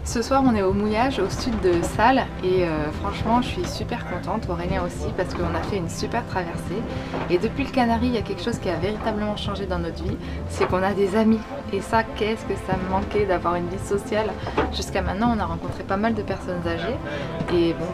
Ce soir on est au mouillage au sud de Salles et franchement je suis super contente, Aurélien aussi, parce qu'on a fait une super traversée et depuis le Canary il y a quelque chose qui a véritablement changé dans notre vie, c'est qu'on a des amis et ça, qu'est-ce que ça me manquait d'avoir une vie sociale. Jusqu'à maintenant on a rencontré pas mal de personnes âgées et bon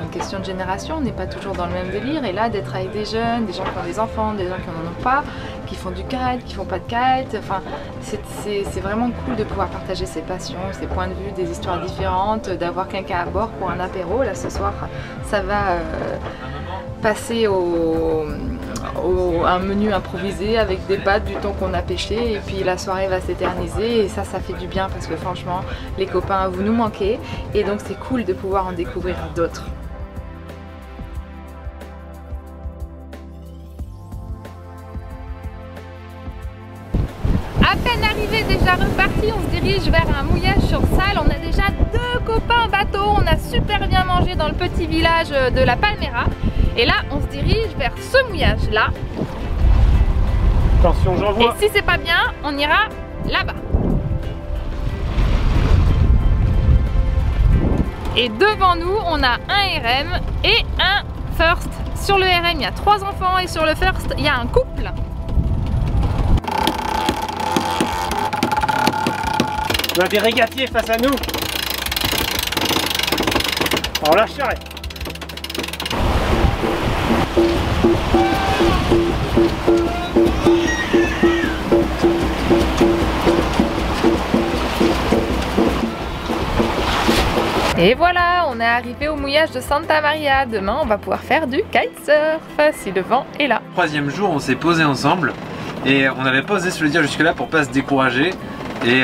une question de génération, on n'est pas toujours dans le même délire et là d'être avec des jeunes, des gens qui ont des enfants, des gens qui n'en ont pas, qui font du kite, qui font pas de kite, enfin c'est vraiment cool de pouvoir partager ses passions, ses points de vue, des histoires différentes, d'avoir quelqu'un à bord pour un apéro. Là ce soir ça va passer un menu improvisé avec des pâtes, du thon qu'on a pêché et puis la soirée va s'éterniser et ça fait du bien parce que franchement les copains vous nous manquez et donc c'est cool de pouvoir en découvrir d'autres. À peine arrivé, déjà reparti, on se dirige vers un mouillage sur Salles. On a déjà 2 copains bateau, on a super bien mangé dans le petit village de la Palmera. Et là, on se dirige vers ce mouillage là. Attention, j'en vois. Et si c'est pas bien, on ira là-bas. Et devant nous, on a un RM et un First. Sur le RM, il y a 3 enfants et sur le First, il y a un couple. On a des régatiers face à nous. On lâcherait. Et voilà, on est arrivé au mouillage de Santa Maria. Demain, on va pouvoir faire du kitesurf si le vent est là. 3e jour, on s'est posé ensemble et on n'avait pas osé se le dire jusque là pour pas se décourager. Et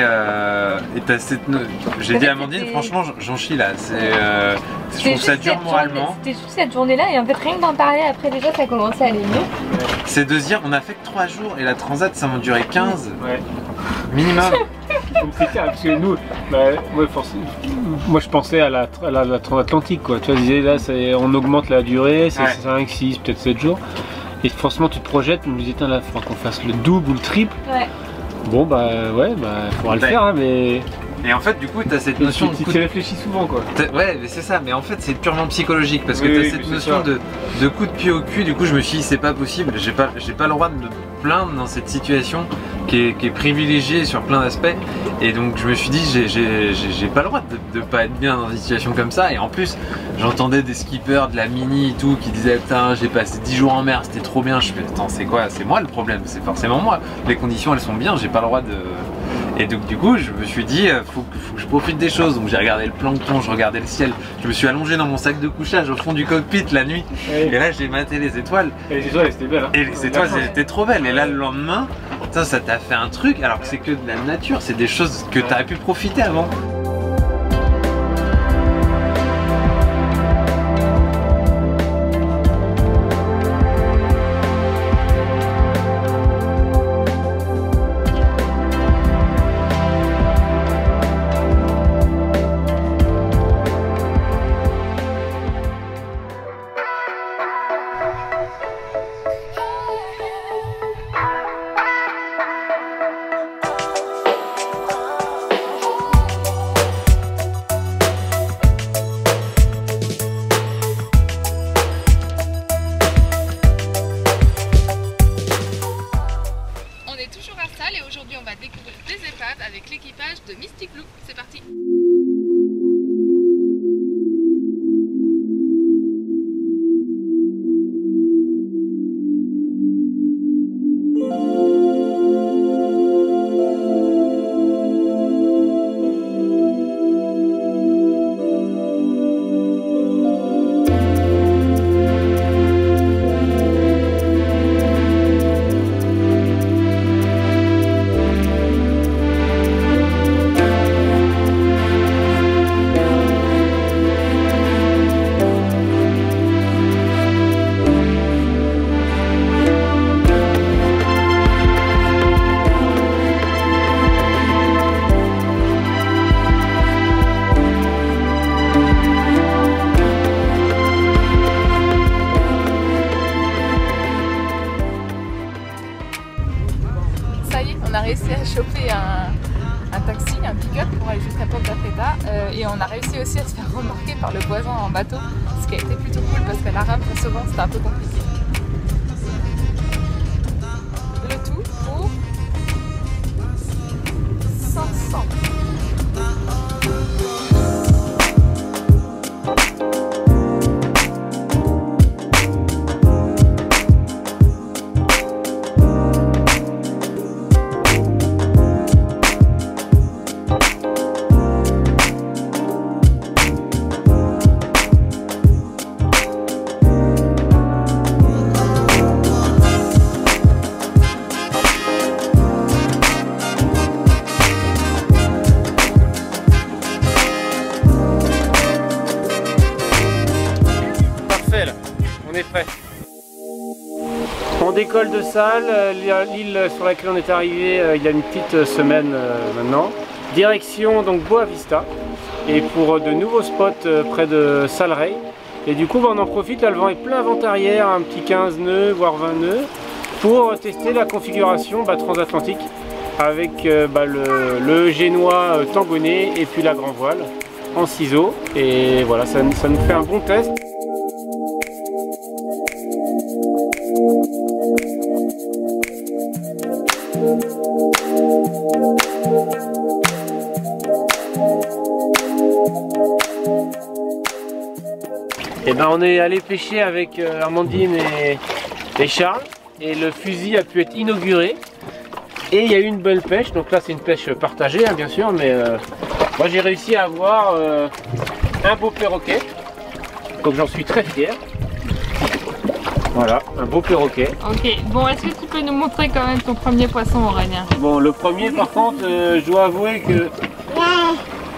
j'ai dit à Amandine, franchement j'en chie là, je trouve ça dur moralement. C'était juste cette journée là et en fait rien que d'en parler après déjà ça commençait à aller mieux. C'est de se dire, on a fait que 3 jours et la transat ça m'a duré 15 minimum. Parce que nous, moi je pensais à la transatlantique quoi, tu vois, je disais là on augmente la durée, c'est 5, 6, peut-être 7 jours. Et forcément tu te projettes, on me disait là il faudra qu'on fasse le double ou le triple. Ouais. Bon bah ouais, faudra le faire hein, mais... Et en fait du coup t'as cette notion de... Tu réfléchis souvent quoi. Ouais mais c'est ça, mais en fait c'est purement psychologique parce que t'as cette notion de coup de pied au cul. Du coup je me suis dit c'est pas possible, j'ai pas le droit de me plaindre dans cette situation qui est privilégiée sur plein d'aspects. Et donc je me suis dit j'ai pas le droit de pas être bien dans une situation comme ça. Et en plus j'entendais des skippers de la Mini et tout qui disaient putain j'ai passé 10 jours en mer, c'était trop bien. Je fais attends c'est quoi, c'est moi le problème, c'est forcément moi. Les conditions elles sont bien, j'ai pas le droit de... Et donc du coup je me suis dit faut que je profite des choses. Donc j'ai regardé le plancton, je regardais le ciel, je me suis allongé dans mon sac de couchage au fond du cockpit la nuit. Et là j'ai maté les étoiles. Et les étoiles c'était belles hein. Et les étoiles étaient trop belles. Et là le lendemain ça t'a fait un truc alors que c'est que de la nature, c'est des choses que t'aurais pu profiter avant. aller jusqu'à Punta Preta et on a réussi aussi à se faire remarquer par le voisin en bateau, ce qui a été plutôt cool parce qu'à la rame très souvent c'était un peu compliqué. Le tout pour 500. On est prêt. On décolle de Sal, l'île sur laquelle on est arrivé il y a une petite semaine maintenant. Direction donc Boa Vista et pour de nouveaux spots près de Salrey. Et du coup on en profite, là le vent est plein vent arrière, un petit 15 nœuds voire 20 nœuds pour tester la configuration transatlantique avec le génois tangonné et puis la grand voile en ciseaux. Et voilà, ça nous fait un bon test. Et on est allé pêcher avec Amandine et Charles et le fusil a pu être inauguré et il y a eu une bonne pêche. Donc là c'est une pêche partagée bien sûr, mais moi j'ai réussi à avoir un beau perroquet, donc j'en suis très fier. Voilà, un beau perroquet. Ok, bon, est-ce que tu peux nous montrer quand même ton premier poisson, Aurélien? Bon, le premier par contre, je dois avouer que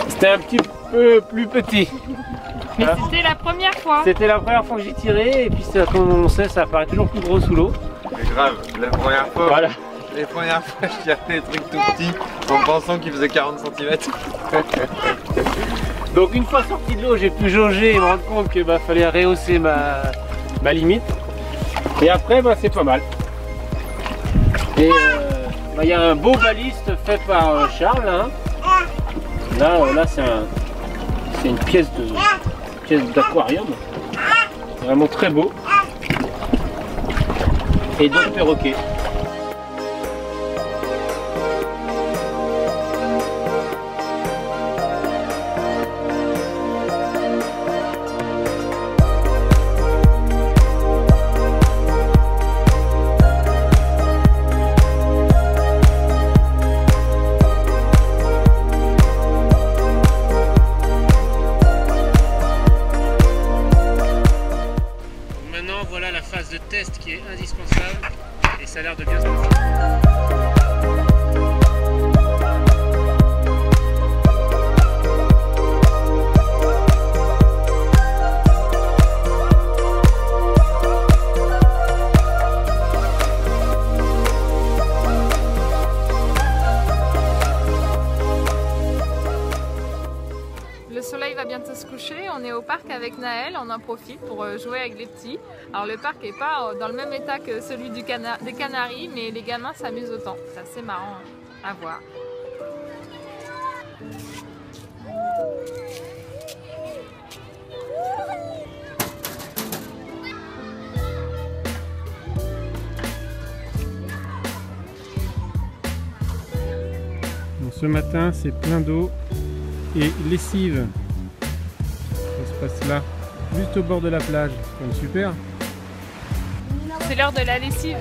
c'était un petit peu plus petit. Mais c'était la première fois. C'était la première fois que j'ai tiré et puis comme on sait, ça apparaît toujours plus gros sous l'eau. C'est grave, la première fois. Voilà. Les premières fois, je tirais des trucs tout petits en pensant qu'ils faisaient 40 cm. Donc une fois sorti de l'eau, j'ai pu jauger et me rendre compte qu'il fallait rehausser ma limite. Et après, c'est pas mal. Et il y a un beau baliste fait par Charles. Hein. Là c'est une pièce d'aquarium. Vraiment très beau. Et d'autres perroquets. Voilà la phase de test qui est indispensable et ça a l'air de bien se passer. Le soleil va bientôt se coucher, on est au parc avec Naël, on en profite pour jouer avec les petits. Alors le parc n'est pas dans le même état que celui des Canaries, mais les gamins s'amusent autant. C'est assez marrant à voir. Donc, ce matin c'est plein d'eau et lessive. Ça se passe là, juste au bord de la plage. C'est quand même super. C'est l'heure de la lessive.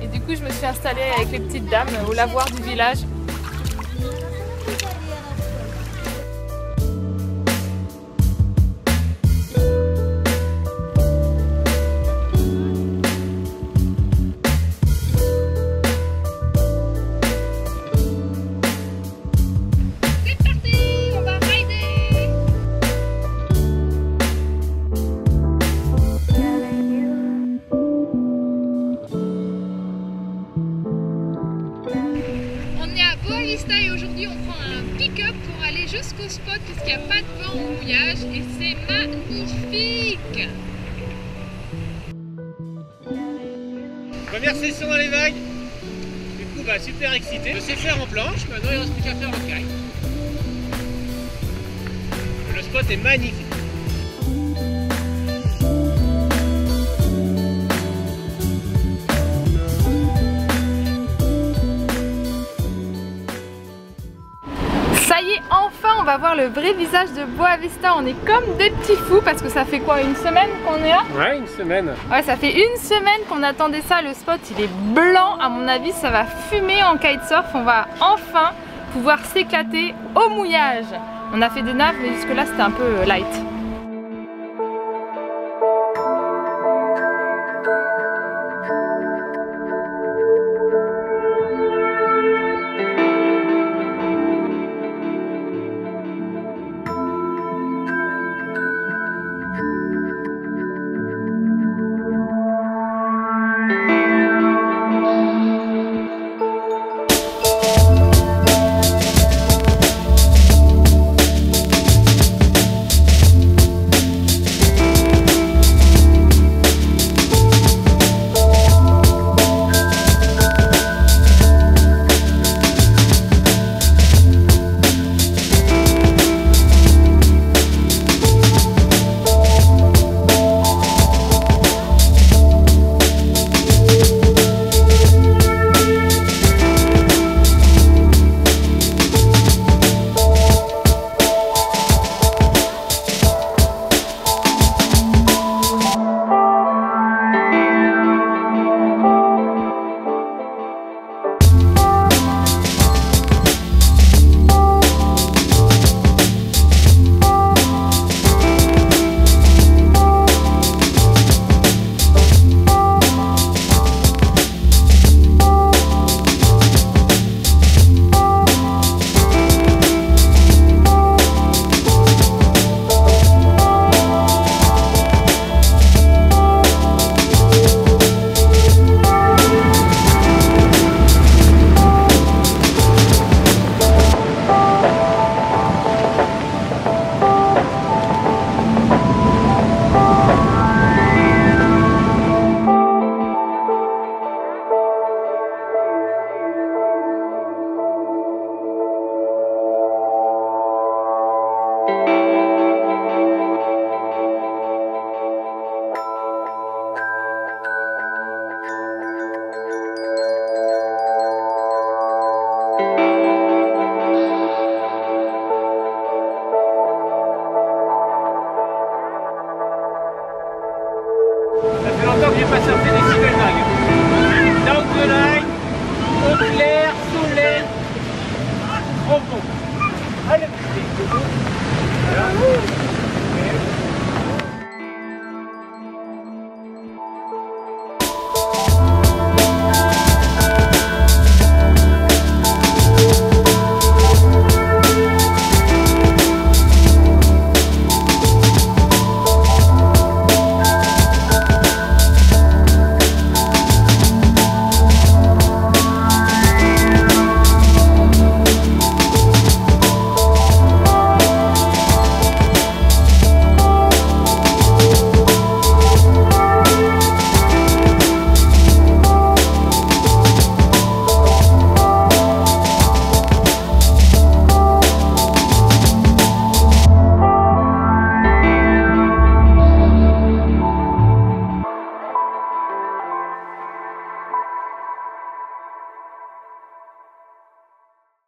Et du coup, je me suis installée avec les petites dames au lavoir du village. Et aujourd'hui on prend un pick-up pour aller jusqu'au spot puisqu'il n'y a pas de vent au mouillage et c'est magnifique. Première session dans les vagues. Du coup super excité. Je sais faire en planche, maintenant il reste plus qu'à faire en kayak. spot est magnifique. Ça y est, enfin on va voir le vrai visage de Boa Vista. On est comme des petits fous parce que ça fait quoi, une semaine qu'on est là? Ouais, une semaine. Ouais, ça fait une semaine qu'on attendait ça. Le spot il est blanc, à mon avis ça va fumer en kitesurf. On va enfin pouvoir s'éclater au mouillage. On a fait des naves mais jusque là c'était un peu light. Ça fait longtemps que j'ai pas surfé des si belles vagues. Down the line, eau claire, soleil, trop bon. Allez,